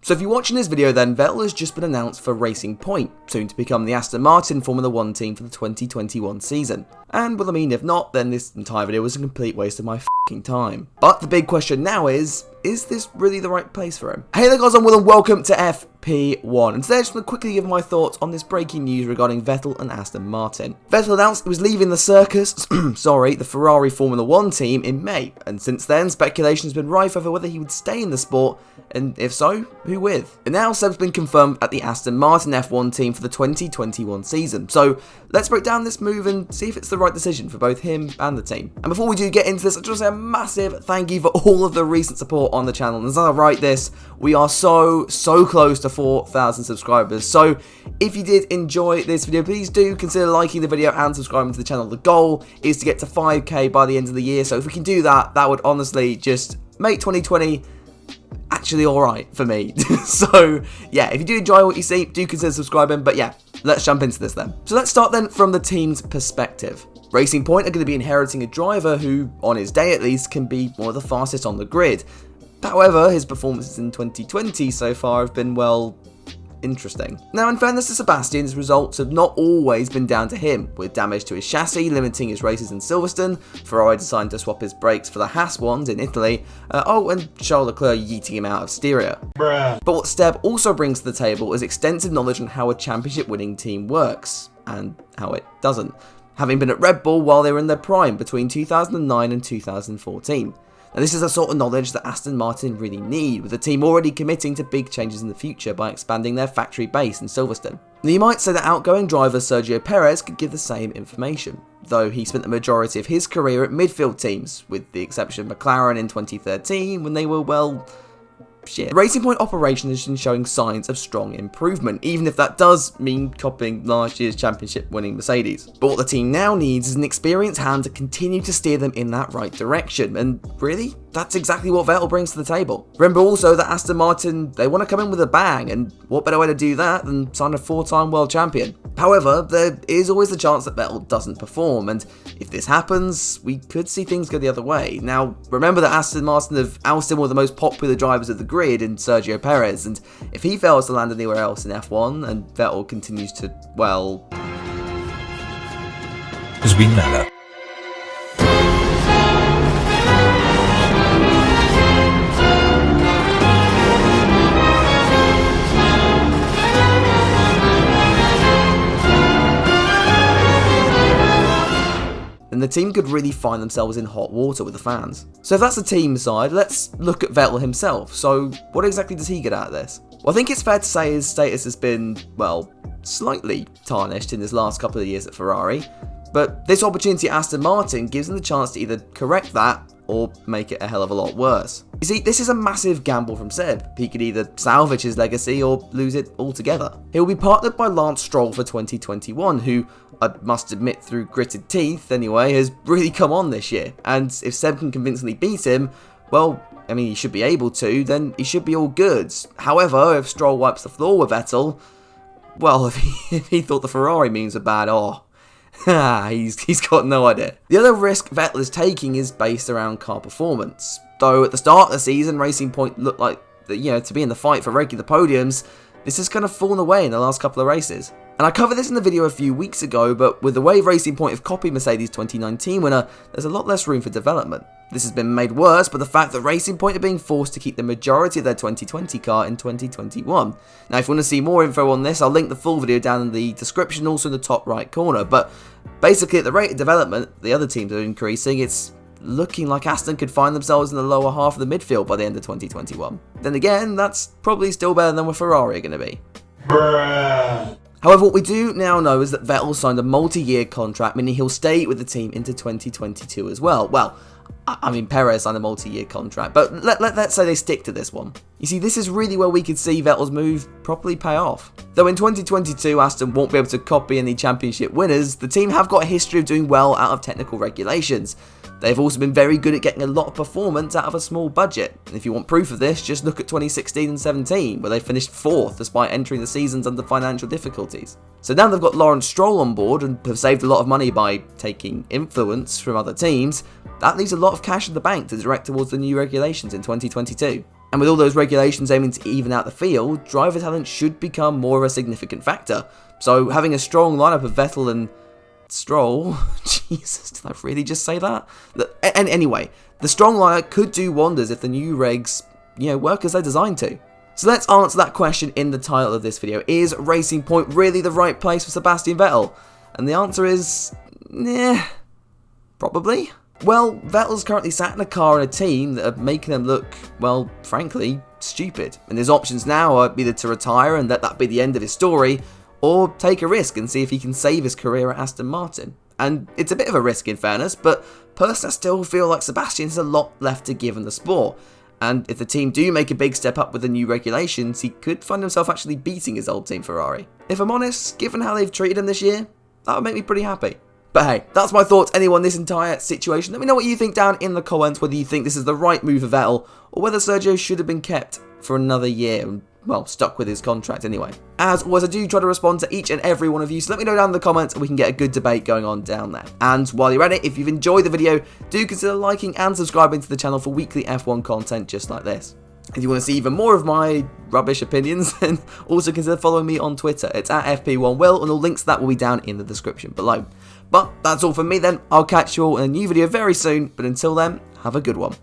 So if you're watching this video then, Vettel has just been announced for Racing Point, soon to become the Aston Martin Formula 1 team for the 2021 season. And well, I mean, if not, then this entire video was a complete waste of my f***ing time. But the big question now is this really the right place for him? Hey there guys, I'm Will and welcome to FP1. And today I just want to quickly give my thoughts on this breaking news regarding Vettel and Aston Martin. Vettel announced he was leaving the circus, the Ferrari Formula 1 team in May. And since then, speculation has been rife over whether he would stay in the sport, and if so, who with? And now Seb's been confirmed at the Aston Martin F1 team for the 2021 season. So let's break down this move and see if it's the right decision for both him and the team. And before we do get into this, I just want to say a massive thank you for all of the recent support on the channel. And as I write this, we are so close to 4,000 subscribers. So if you did enjoy this video, please do consider liking the video and subscribing to the channel. The goal is to get to 5k by the end of the year. So if we can do that, that would honestly just make 2020 actually alright for me. So yeah, if you do enjoy what you see, do consider subscribing. But yeah, let's jump into this then. So let's start then from the team's perspective. Racing Point are going to be inheriting a driver who, on his day at least, can be one of the fastest on the grid. However, his performances in 2020 so far have been, well, interesting. Now, in fairness to Sebastian, his results have not always been down to him, with damage to his chassis limiting his races in Silverstone, Ferrari deciding to swap his brakes for the Haas ones in Italy, and Charles Leclerc yeeting him out of Styria. Bruh. But what Seb also brings to the table is extensive knowledge on how a championship winning team works, and how it doesn't, having been at Red Bull while they were in their prime between 2009 and 2014. Now, this is the sort of knowledge that Aston Martin really need, with the team already committing to big changes in the future by expanding their factory base in Silverstone. Now, you might say that outgoing driver Sergio Perez could give the same information, though he spent the majority of his career at midfield teams, with the exception of McLaren in 2013 when they were, well, shit. The Racing Point operation has been showing signs of strong improvement, even if that does mean copying last year's championship winning Mercedes. But what the team now needs is an experienced hand to continue to steer them in that right direction, and really, that's exactly what Vettel brings to the table. Remember also that Aston Martin, they want to come in with a bang, and what better way to do that than sign a 4-time world champion? However, there is always the chance that Vettel doesn't perform, and if this happens, we could see things go the other way. Now, remember that Aston Martin have ousted one of the most popular drivers of the grid in Sergio Perez, and if he fails to land anywhere else in F1 and Vettel continues to, well, has been mellow. then the team could really find themselves in hot water with the fans. So if that's the team side, let's look at Vettel himself. So what exactly does he get out of this? Well, I think it's fair to say his status has been, well, slightly tarnished in his last couple of years at Ferrari, but this opportunity at Aston Martin gives him the chance to either correct that or make it a hell of a lot worse. You see, this is a massive gamble from Seb. He could either salvage his legacy or lose it altogether. He'll be partnered by Lance Stroll for 2021, who, I must admit through gritted teeth anyway, has really come on this year. And if Seb can convincingly beat him, well, I mean, he should be able to, then he should be all good. However, if Stroll wipes the floor with Vettel, well, if he thought the Ferrari memes were bad, he's got no idea. The other risk Vettel is taking is based around car performance. Though at the start of the season, Racing Point looked like, to be in the fight for regular podiums, this has kind of fallen away in the last couple of races. And I covered this in the video a few weeks ago, but with the way Racing Point have copied Mercedes' 2019 winner, there's a lot less room for development. This has been made worse by the fact that Racing Point are being forced to keep the majority of their 2020 car in 2021. Now, if you want to see more info on this, I'll link the full video down in the description, also in the top right corner. But basically, at the rate of development the other teams are increasing, it's looking like Aston could find themselves in the lower half of the midfield by the end of 2021. Then again, that's probably still better than where Ferrari are going to be. Bruh. However, what we do now know is that Vettel signed a multi-year contract, meaning he'll stay with the team into 2022 as well. Well, I mean, Perez signed a multi-year contract, but let's say they stick to this one. You see, this is really where we could see Vettel's move properly pay off. Though in 2022, Aston won't be able to copy any championship winners, the team have got a history of doing well out of technical regulations. They've also been very good at getting a lot of performance out of a small budget. And if you want proof of this, just look at 2016 and 17, where they finished 4th despite entering the seasons under financial difficulties. So now they've got Lawrence Stroll on board and have saved a lot of money by taking influence from other teams. That leaves a lot of cash in the bank to direct towards the new regulations in 2022. And with all those regulations aiming to even out the field, driver talent should become more of a significant factor. So having a strong lineup of Vettel and Stroll, Jesus, did I really just say that? And anyway, the strong lineup could do wonders if the new regs, work as they're designed to. So let's answer that question in the title of this video. Is Racing Point really the right place for Sebastian Vettel? And the answer is, probably. Well, Vettel's currently sat in a car and a team that are making him look, well, frankly, stupid. And his options now are either to retire and let that be the end of his story, or take a risk and see if he can save his career at Aston Martin. And it's a bit of a risk in fairness, but personally I still feel like Sebastian has a lot left to give in the sport. And if the team do make a big step up with the new regulations, he could find himself actually beating his old team Ferrari. If I'm honest, given how they've treated him this year, that would make me pretty happy. But hey, that's my thoughts anyway on this entire situation. Let me know what you think down in the comments, whether you think this is the right move for Vettel, or whether Sergio should have been kept for another year and, well, stuck with his contract anyway. As always, I do try to respond to each and every one of you, so let me know down in the comments and we can get a good debate going on down there. And while you're at it, if you've enjoyed the video, do consider liking and subscribing to the channel for weekly F1 content just like this. If you want to see even more of my rubbish opinions, then also consider following me on Twitter. It's at FP1Will, and all links to that will be down in the description below. But that's all from me then. I'll catch you all in a new video very soon, but until then, have a good one.